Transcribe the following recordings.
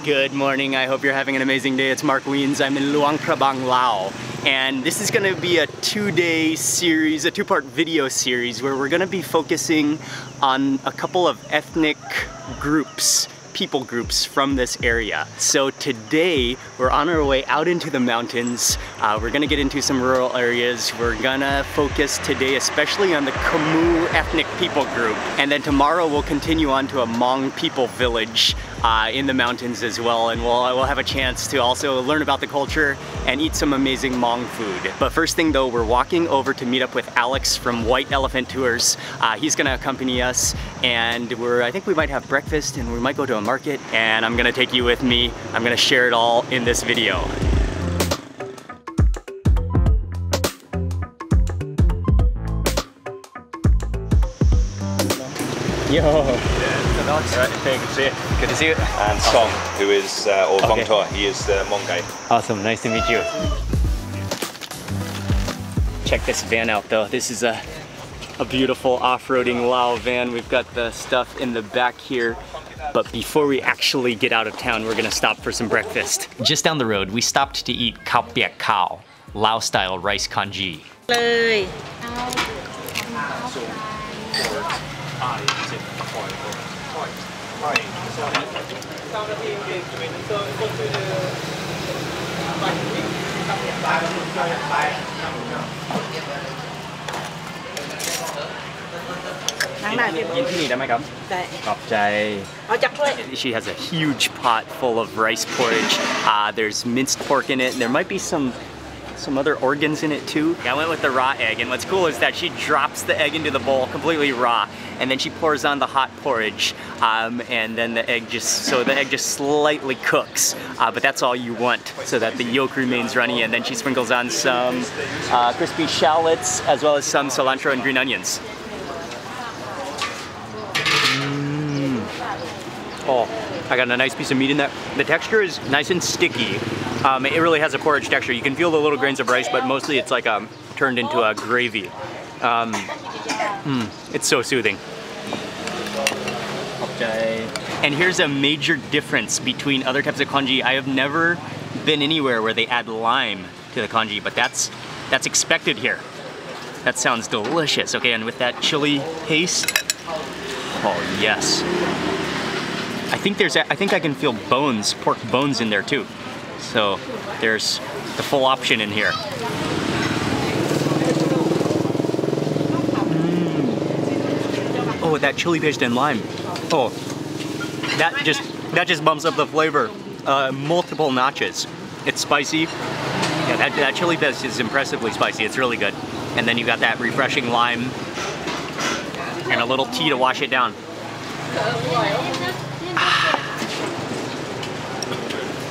Good morning, I hope you're having an amazing day. It's Mark Wiens, I'm in Luang Prabang, Laos. And this is gonna be a two-day series, a two-part video series where we're gonna be focusing on a couple of ethnic groups, people groups from this area. So today, we're on our way out into the mountains. We're gonna get into some rural areas. We're gonna focus today especially on the Khmu ethnic people group. And then tomorrow we'll continue on to a Hmong people village in the mountains as well. And we'll have a chance to also learn about the culture and eat some amazing Hmong food. But first thing though, we're walking over to meet up with Alex from White Elephant Tours. He's gonna accompany us, and I think we might have breakfast and we might go to a market, and I'm gonna take you with me. I'm gonna share it all in this video. Yo. Right, hey, good to see you. Good to see you. And Song, who is, or Vong Toa, he is the Hmong guy. Awesome, nice to meet you. Check this van out though. This is a beautiful off-roading Lao van. We've got the stuff in the back here. But before we actually get out of town, we're gonna stop for some breakfast. Just down the road, we stopped to eat khao piak khao, Lao-style rice congee. She has a huge pot full of rice porridge. There's minced pork in it, and there might be some other organs in it too. I went with the raw egg, and what's cool is that she drops the egg into the bowl completely raw, and then she pours on the hot porridge, and then the egg just slightly cooks, but that's all you want, so that the yolk remains runny, and then she sprinkles on some crispy shallots, as well as some cilantro and green onions. Oh, I got a nice piece of meat in there. The texture is nice and sticky. It really has a porridge texture. You can feel the little grains of rice, but mostly it's like turned into a gravy. It's so soothing. And here's a major difference between other types of congee. I have never been anywhere where they add lime to the congee, but that's expected here. That sounds delicious. Okay, and with that chili paste, oh yes. I think I can feel bones, pork bones in there too. So there's the full option in here. Oh, that chili paste and lime. Oh, that just bumps up the flavor multiple notches. It's spicy. Yeah, that chili paste is impressively spicy. It's really good. And then you got that refreshing lime and a little tea to wash it down.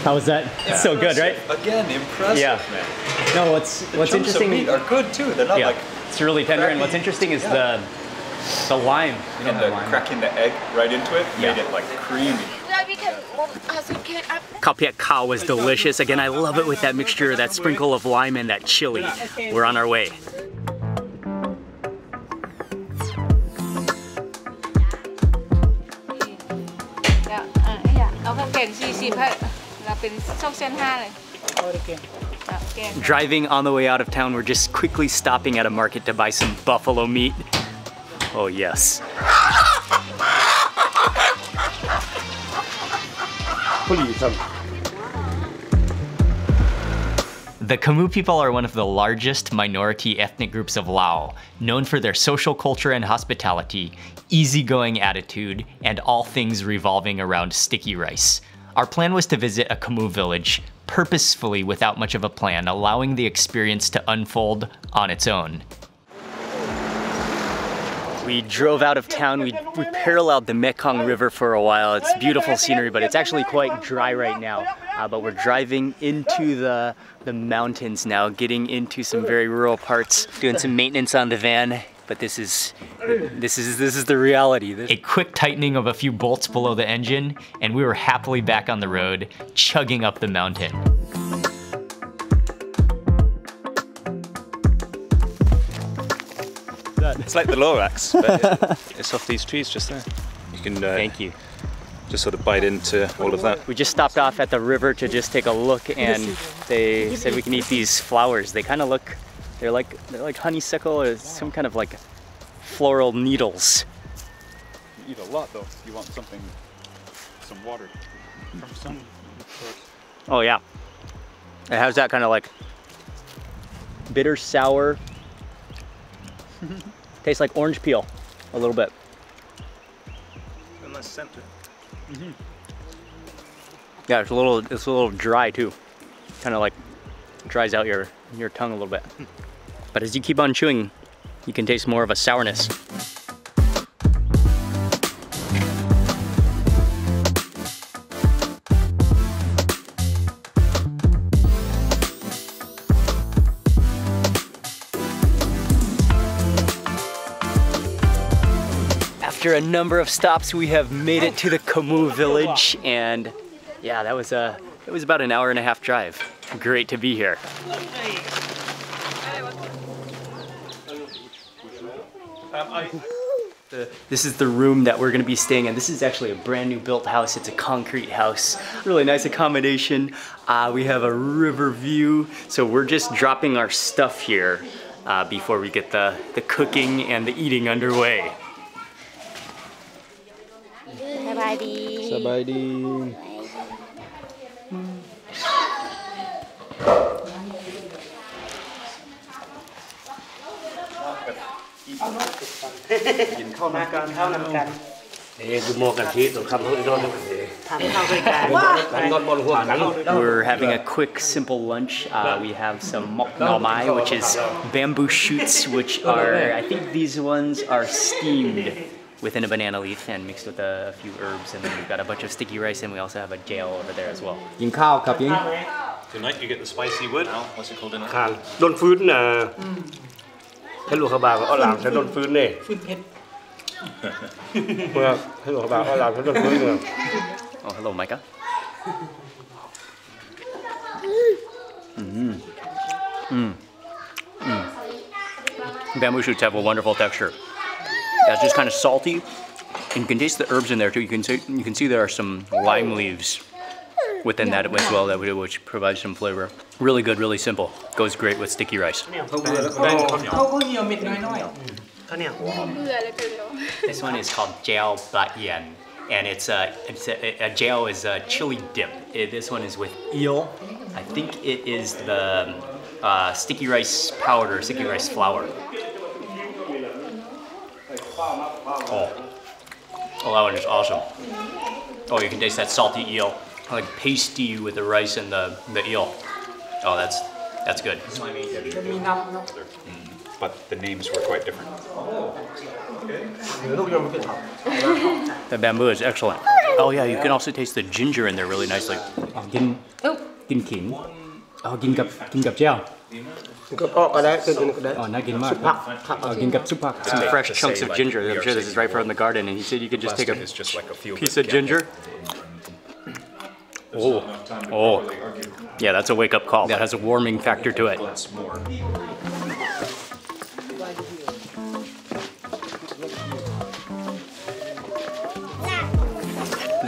How was that? Yeah, so good, right? Again, impressive, yeah. Man. No, what's interesting? Of meat are good too. They're not like. It's really tender, and what's interesting is the lime. And the cracking the egg right into it made it like creamy. Khao piak khao was delicious. Again, I love it with that mixture, that sprinkle of lime and that chili. We're on our way. Driving on the way out of town, we're just quickly stopping at a market to buy some buffalo meat. Oh yes. The Khmu people are one of the largest minority ethnic groups of Laos, known for their social culture and hospitality, easygoing attitude, and all things revolving around sticky rice. Our plan was to visit a Khmu village, purposefully without much of a plan, allowing the experience to unfold on its own. We drove out of town, we paralleled the Mekong River for a while. It's beautiful scenery, but it's actually quite dry right now. But we're driving into the mountains now, getting into some very rural parts, doing some maintenance on the van. But this is the reality. A quick tightening of a few bolts below the engine, and we were happily back on the road, chugging up the mountain. It's like the Lorax, but it's off these trees just there. You can Thank you. just sort of bite into all of that. We just stopped off at the river to just take a look, and they said we can eat these flowers. They kind of look, they're like honeysuckle or some kind of like floral needles. You eat a lot though. You want something, some water from some source. Oh yeah. It has that kind of like bitter sour. Tastes like orange peel a little bit. A nice center. Yeah, it's a little dry too. Kind of like dries out your tongue a little bit. But as you keep on chewing, you can taste more of a sourness. After a number of stops, we have made it to the Khmu village, and yeah, it was about an hour and a half drive. Great to be here. This is the room that we're going to be staying in. This is actually a brand new built house. It's a concrete house. Really nice accommodation. We have a river view, so we're just dropping our stuff here before we get the cooking and the eating underway. สบายดี สบายดี กินข้าวนำกัน ข้าวนำกันดูโมกันทีตัวคำเขาอีกรอบนึงทำข้าวด้วยกันนอนบนหัวกัน We're having a quick, simple lunch. We have some mok nao mai, which is bamboo shoots, which are, I think these ones are steamed within a banana leaf and mixed with a few herbs. And then we've got a bunch of sticky rice, and we also have a gel over there as well. กินข้าวครับยิง Tonight you get the spicy wood. What's it called in it? ข้าวโดนฟื้นนะให้ลูกขบาก็อ้อหลามใช้โดนฟื้นเนี่ยฟื้นเพชรเมื่อให้ลูกขบาอ้อหลามใช้โดนฟื้นเนี่ย Oh, hello, Micah. Bamboo shoots have a wonderful texture. Yeah, it's just kind of salty, and you can taste the herbs in there too. You can see there are some lime leaves within that as well, which provides some flavor. Really good, really simple. Goes great with sticky rice. This one is called jiao bacian, and it's a jiao is a chili dip. This one is with eel. I think it is the sticky rice powder, sticky rice flour. Oh, that one is awesome. Oh, you can taste that salty eel, like pasty with the rice and the eel. Oh, that's good. But the names were quite different. The bamboo is excellent. Oh yeah, you can also taste the ginger in there really nicely. Gin king. Oh, gin gap jiao. Oh, not gin mak. Oh, gin gap supak. Some fresh chunks of ginger. I'm sure this is right from the garden, and he said you could just take a piece of ginger. Oh, yeah, that's a wake-up call. That has a warming factor to it.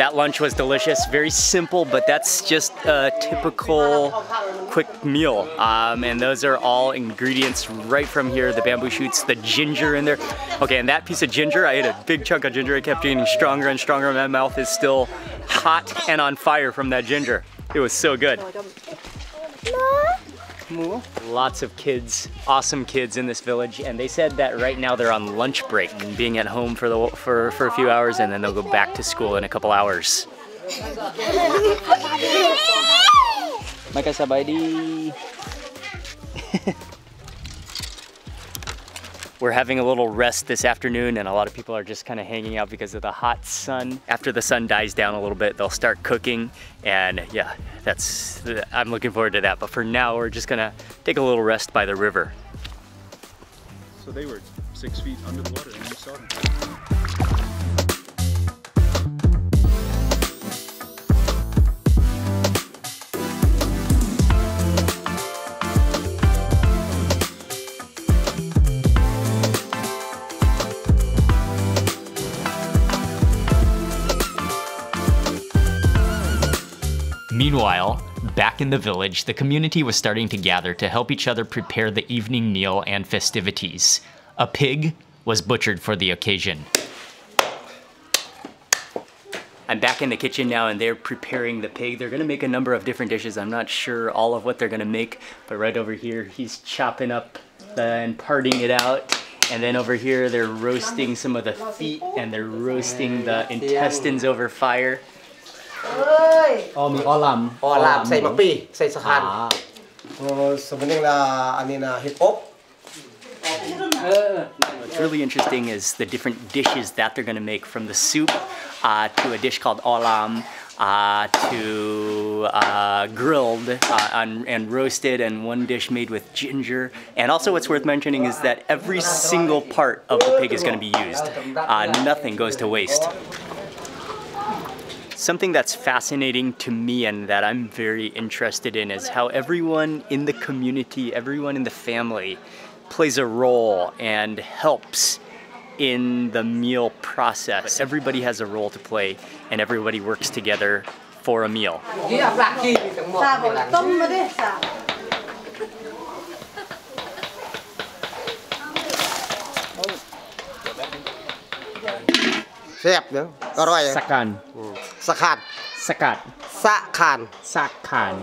That lunch was delicious, very simple, but that's just a typical quick meal. And those are all ingredients right from here, the bamboo shoots, the ginger in there. Okay, and that piece of ginger, I ate a big chunk of ginger. It kept getting stronger and stronger. My mouth is still hot and on fire from that ginger. It was so good. Lots of kids, awesome kids in this village, and they said that right now they're on lunch break, being at home for a few hours, and then they'll go back to school in a couple hours. Micah sabaydi. We're having a little rest this afternoon, and a lot of people are just kind of hanging out because of the hot sun. After the sun dies down a little bit, they'll start cooking, and yeah, I'm looking forward to that. But for now, we're just gonna take a little rest by the river. So they were 6 feet under the water and you saw them. Meanwhile, back in the village, the community was starting to gather to help each other prepare the evening meal and festivities. A pig was butchered for the occasion. I'm back in the kitchen now and they're preparing the pig. They're gonna make a number of different dishes. I'm not sure all of what they're gonna make, but right over here, he's chopping up and parting it out. And then over here, they're roasting some of the feet and they're roasting the intestines over fire. Oh, mi olam. Olam, say makpi, say sakan. Sebenarnya lah, ani na hip hop. What's really interesting is the different dishes that they're gonna make, from the soup to a dish called olam, to grilled and roasted, and one dish made with ginger. And also what's worth mentioning is that every single part of the pig is gonna be used. Nothing goes to waste. Something that's fascinating to me and that I'm very interested in is how everyone in the community, everyone in the family plays a role and helps in the meal process. Everybody has a role to play and everybody works together for a meal. Sakan. Sakat. Sakat. Sakan. Sakan.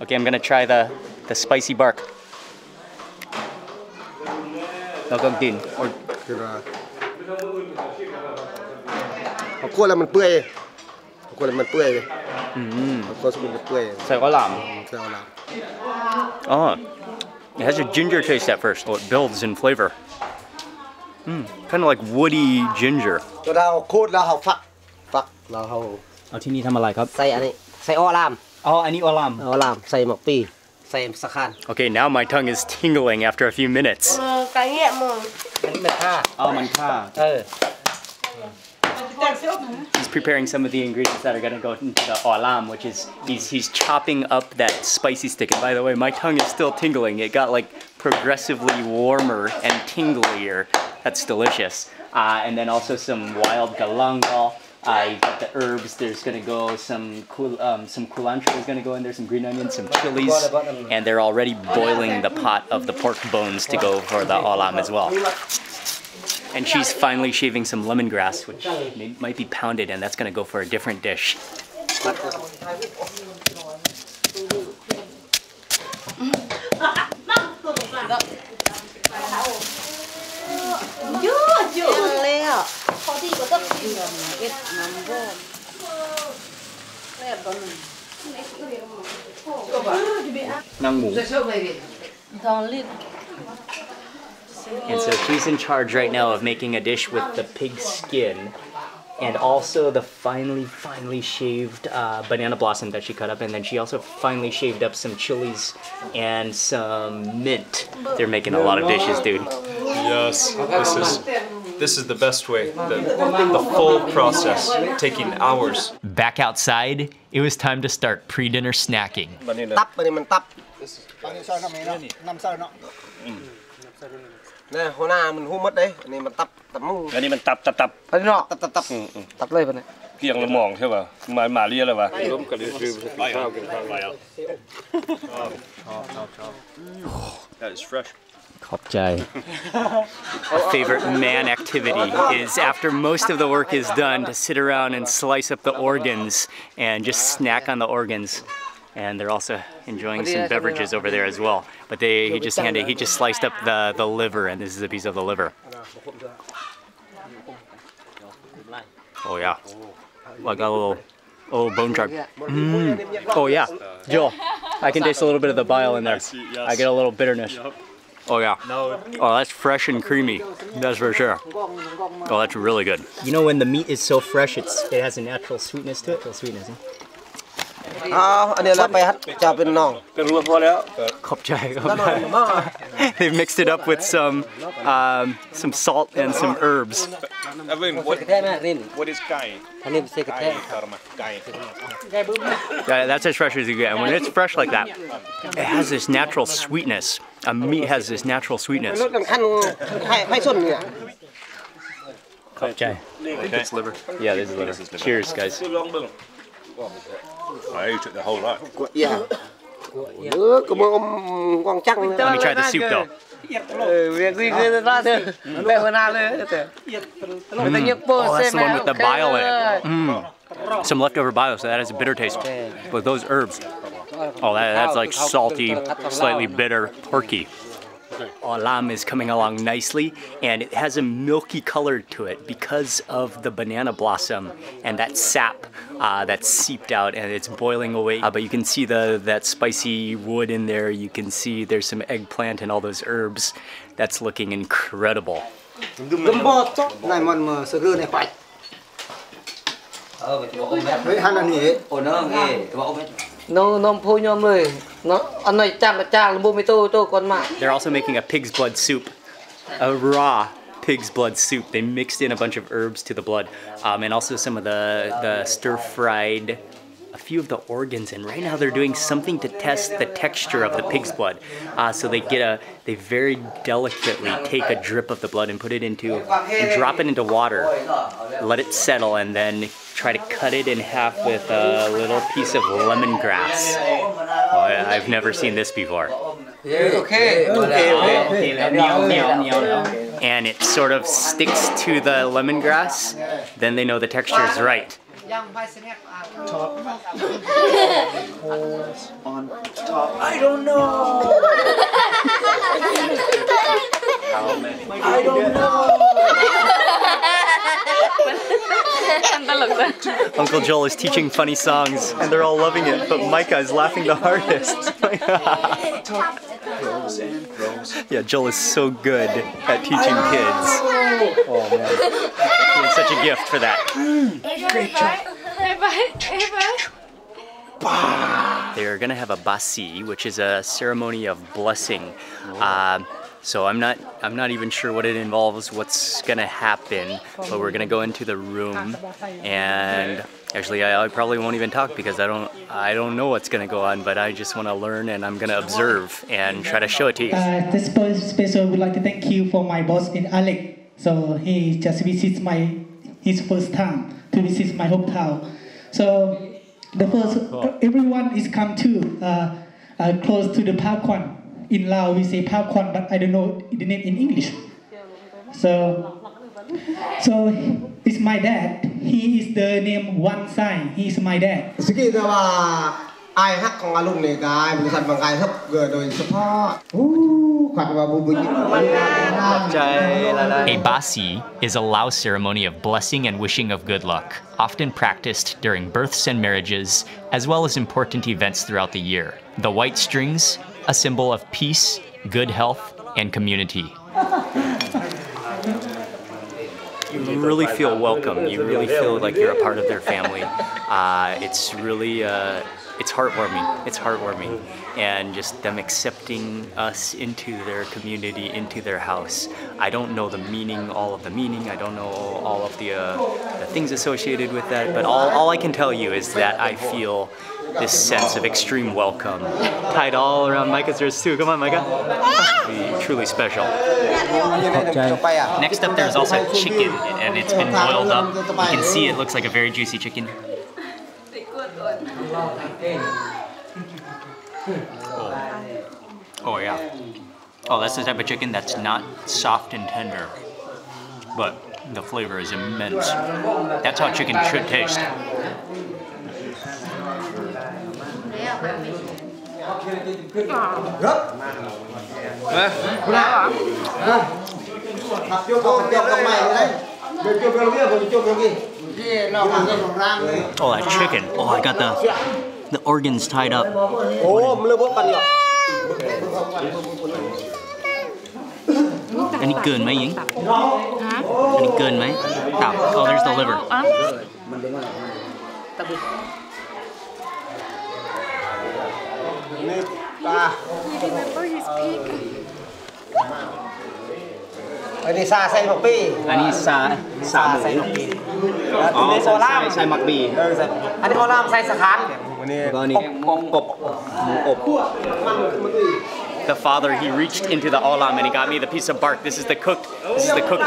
Okay, I'm gonna try the spicy bark. Or เขาคั่วแล้วมันเปื่อยคั่วแล้วมันเปื่อยคั่วสุกมันเปื่อย ใส่กะหล่ำ Oh, it has a ginger taste at first. Oh, it builds in flavor. Kind of like woody ginger. ตัวเราโคตรแล้วเขาฟักแล้วเขา เอาที่นี่ทำอะไรครับ ใส่อันนี้ใส่ออลาม อ๋อ อันนี้ออลาม ออลามใส่หมกปีใส่สักขัน Okay, now my tongue is tingling after a few minutes. อันนี้มันค่า อ๋อ มันค่า He's preparing some of the ingredients that are going to go into the olam, which is he's chopping up that spicy stick. And by the way, my tongue is still tingling. It got like progressively warmer and tinglier. That's delicious. And then also some wild galangal. You've got the herbs. There's going to go some culantro is going to go in there, some green onions, some chilies, and they're already boiling the pot of the pork bones to go for the olam as well. And she's finally shaving some lemongrass, which might be pounded, and that's going to go for a different dish. And so she's in charge right now of making a dish with the pig skin and also the finely shaved banana blossom that she cut up, and then she also finely shaved up some chilies and some mint. They're making a lot of dishes, dude. Yes, this is the best way. The full process, taking hours. Back outside, it was time to start pre-dinner snacking. ตับอันนี้มันตับเนี่ยหัวหน้ามันหู้มดเลยอันนี้มันตับมู อันนี้มันตับ อันนี้เนาะตับเลยปะเนี่ย เกี่ยงละหมองใช่ป่ะมาเรียอะไรวะล้มกันเลยคือข้าวกินข้าวไปแล้ว That is fresh. A favorite man activity is, after most of the work is done, to sit around and slice up the organs and just snack on the organs. And they're also enjoying some beverages over there as well. But he just sliced up the liver, and this is a piece of the liver. Oh yeah, like a little bone char. Oh yeah, Joel, I can taste a little bit of the bile in there. I get a little bitterness. Oh yeah. Oh, that's fresh and creamy. That's for sure. Oh, that's really good. You know, when the meat is so fresh, it has a natural sweetness to it. Little sweetness. Huh? อันนี้เราไปฮัทจะเป็นน้อง เป็นรัวพอแล้ว They've mixed it up with some salt and some herbs. Evan, what is gai? อันนี้เป็นเศษกระแทก Yeah, that's as fresh as you get. And when it's fresh like that, it has this natural sweetness. A meat has this natural sweetness. รสขั้นให้ส้นเนี่ย Okay. It's liver. Yeah, this is liver. Cheers, guys. I took the whole lot. Yeah. Let me try the soup though. Oh, that's the one with the bile in it. Some leftover bile, so that has a bitter taste. But those herbs, oh, that's like salty, slightly bitter, porky. Lam is coming along nicely, and it has a milky color to it because of the banana blossom and that sap that's seeped out, and it's boiling away. But you can see that spicy wood in there. You can see there's some eggplant and all those herbs. That's looking incredible. They're also making a pig's blood soup, a raw pig's blood soup. They mixed in a bunch of herbs to the blood, and also some of the stir-fried, a few of the organs. And right now they're doing something to test the texture of the pig's blood. So they very delicately take a drip of the blood and put it into, and drop it into water, let it settle, and then try to cut it in half with a little piece of lemongrass. Oh, I've never seen this before. And it sort of sticks to the lemongrass, then they know the texture is right. I don't know. I don't know. Uncle Joel is teaching funny songs, and they're all loving it, but Micah is laughing the hardest. Yeah, Joel is so good at teaching kids. Oh man, he has such a gift for that. Great job. They're gonna have a baci, which is a ceremony of blessing. So I'm not even sure what it involves, what's gonna happen, but we're gonna go into the room, and actually I probably won't even talk because I don't know what's gonna go on, but I just want to learn, and I'm gonna observe and try to show it to you. This special would like to thank you for my boss in Alec. So he just visits his first time to visit my hometown. So the first everyone is come to close to the Pakwan. In Laos we say Pakwan, but I don't know the name in English. So it's my dad. He is the name Wan Sai. He is my dad. A baci is a Lao ceremony of blessing and wishing of good luck, often practiced during births and marriages, as well as important events throughout the year. The white strings, a symbol of peace, good health, and community. You really feel welcome. You really feel like you're a part of their family. It's really, it's heartwarming. It's heartwarming. And just them accepting us into their community, into their house. I don't know the meaning, all of the meaning. I don't know all of the things associated with that. But all I can tell you is that I feel this sense of extreme welcome. Tied all around Micah's dress too. Come on, Micah. Truly special. Next up, there's also chicken, and it's been boiled up. You can see it looks like a very juicy chicken. Oh yeah. Oh, that's the type of chicken that's not soft and tender, but the flavor is immense. That's how chicken should taste. Oh, that chicken. Oh, I got the organs tied up. Any good, mấy Yến? Any good, mấy? Oh, there's the liver. Remember his pig. Anh đi xa xay mọc bì. Anh đi xa xay mọc bì. Xay mọc bì. Anh có làm xay sả khán. The father, he reached into the olam and he got me the piece of bark. This is the cooked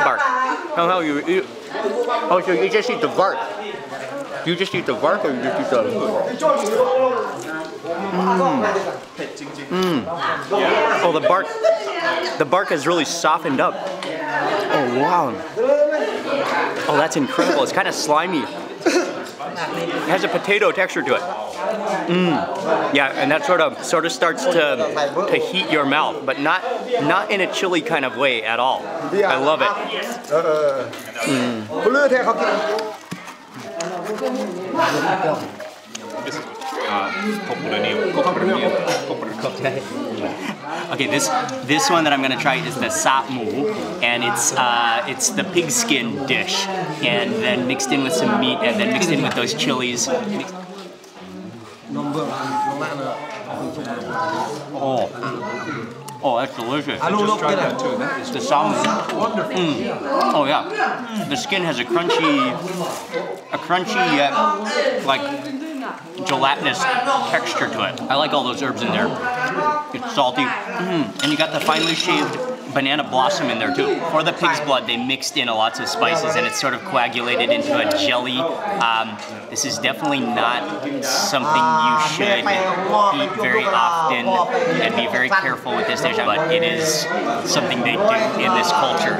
bark. You just eat the bark. Do you just eat the bark or you just eat the... Oh, the bark has really softened up. Oh, wow. Oh, that's incredible. It's kind of slimy. It has a potato texture to it. Yeah, and that sort of starts to heat your mouth, but not in a chilly kind of way at all. I love it. Okay, this one that I'm gonna try is the Khmu, and it's the pig skin dish, and then mixed in with some meat, and then mixed in with those chilies. Oh, that's delicious. Just try that too. That is the salmon. wonderful. Oh yeah, the skin has a crunchy yet like gelatinous texture to it. I like all those herbs in there. It's salty, and you got the finely shaved banana blossom in there too. For the pig's blood, they mixed in lots of spices, and it's sort of coagulated into a jelly. This is definitely not something you should eat very often, and be very careful with this dish, but it is something they do in this culture.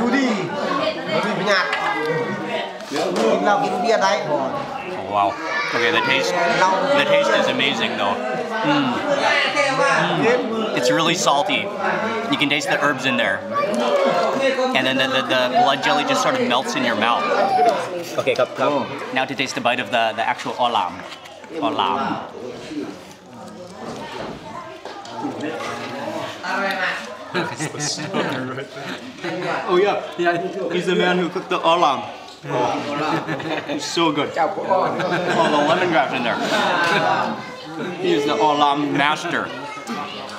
Oh, wow. Okay, the taste is amazing though. It's really salty. You can taste the herbs in there. And then the blood jelly just sort of melts in your mouth. Okay, come. Now to taste a bite of the actual olam. Oh yeah, he's the man who cooked the olam. Oh, it's so good. Oh, the lemongrass in there. He is the olam master.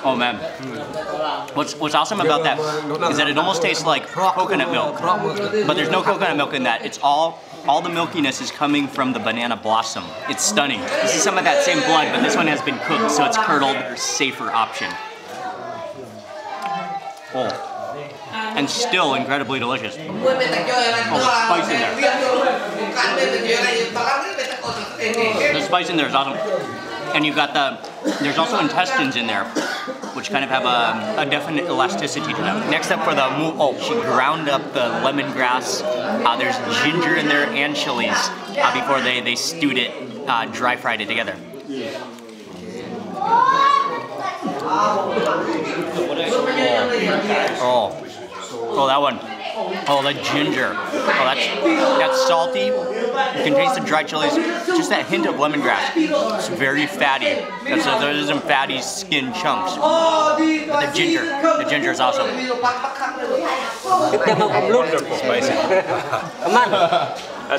Oh man. What's awesome about that is that it almost tastes like coconut milk, but there's no coconut milk in that. It's all the milkiness is coming from the banana blossom. It's stunning. This is some of that same blood, but this one has been cooked, so it's curdled, safer option. Oh. And still incredibly delicious. Oh, the spice in there. The spice in there is awesome. And you've got there's also intestines in there, which kind of have a definite elasticity to them. Next up for the Khmu, she ground up the lemongrass. There's ginger in there and chilies before they stewed it, dry fried it together. Oh, that one. Oh, the ginger. Oh, that's salty. You can taste the dry chilies. Just that hint of lemongrass. It's very fatty. So there's some fatty skin chunks. But the ginger is awesome. Wonderful, spicy.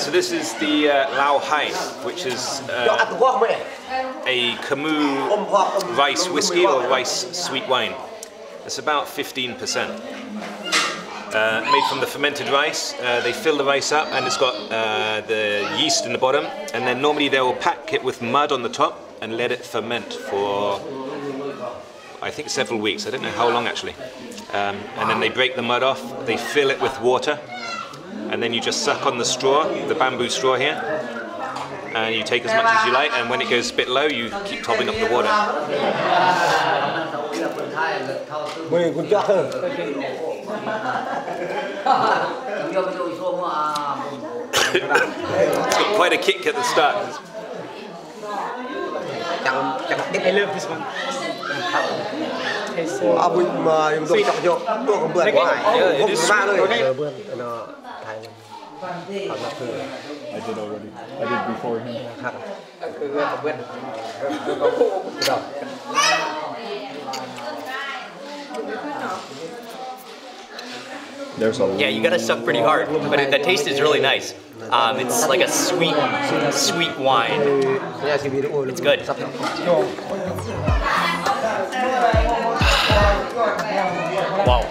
So this is the Lao Hai, which is a Khmu rice whiskey or rice sweet wine. It's about 15%. Made from the fermented rice. They fill the rice up and it's got the yeast in the bottom, and then normally they will pack it with mud on the top and let it ferment for I think several weeks. I don't know how long actually. And then they break the mud off, they fill it with water, and then you just suck on the straw, the bamboo straw here, and you take as much as you like, and when it goes a bit low you keep topping up the water. It's got quite a kick at the start. I love this one. I did already. I did before him. Yeah, you gotta suck pretty hard, but the taste is really nice. It's like a sweet wine. It's good. Wow.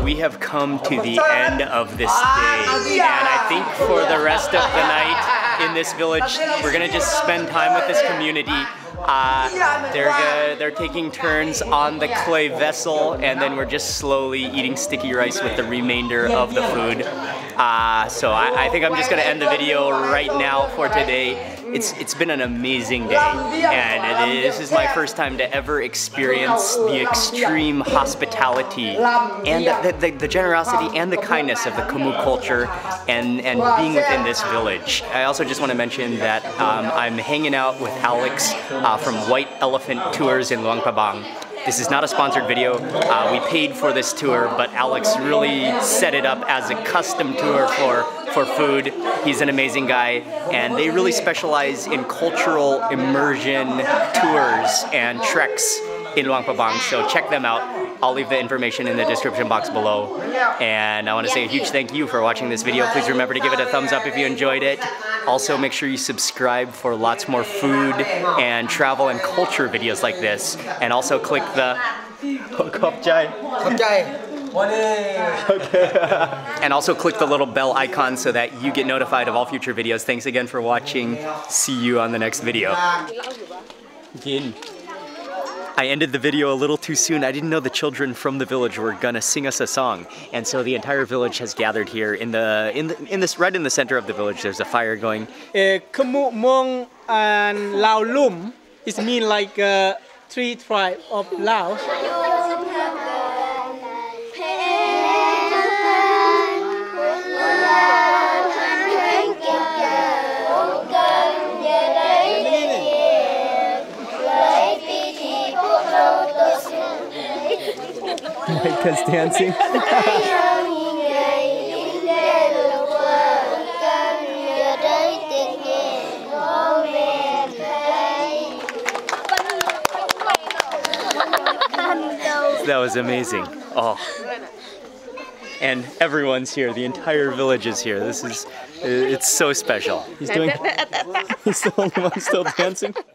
We have come to the end of this day, and I think for the rest of the night in this village, we're gonna just spend time with this community. They're taking turns on the clay vessel, and then we're just slowly eating sticky rice with the remainder of the food. So I think I'm just gonna end the video right now for today. It's been an amazing day, and this is my first time to ever experience the extreme hospitality and the generosity and the kindness of the Khmu culture and being within this village. I also just want to mention that I'm hanging out with Alex from White Elephant Tours in Luang Prabang. This is not a sponsored video. We paid for this tour, but Alex really set it up as a custom tour for food. He's an amazing guy, and they really specialize in cultural immersion tours and treks in Luang Prabang, so check them out. I'll leave the information in the description box below. And I want to say a huge thank you for watching this video. Please remember to give it a thumbs up if you enjoyed it. Also, make sure you subscribe for lots more food and travel and culture videos like this. And also click the and also click the little bell icon so that you get notified of all future videos. Thanks again for watching. See you on the next video. I ended the video a little too soon. I didn't know the children from the village were gonna sing us a song, and so the entire village has gathered here in this right in the center of the village. There's a fire going. Khmu, Hmong, and Lao Lum. It means like 3 tribes of Laos. Micah's dancing. That was amazing. Oh. And everyone's here. The entire village is here. It's so special. He's the only one still dancing.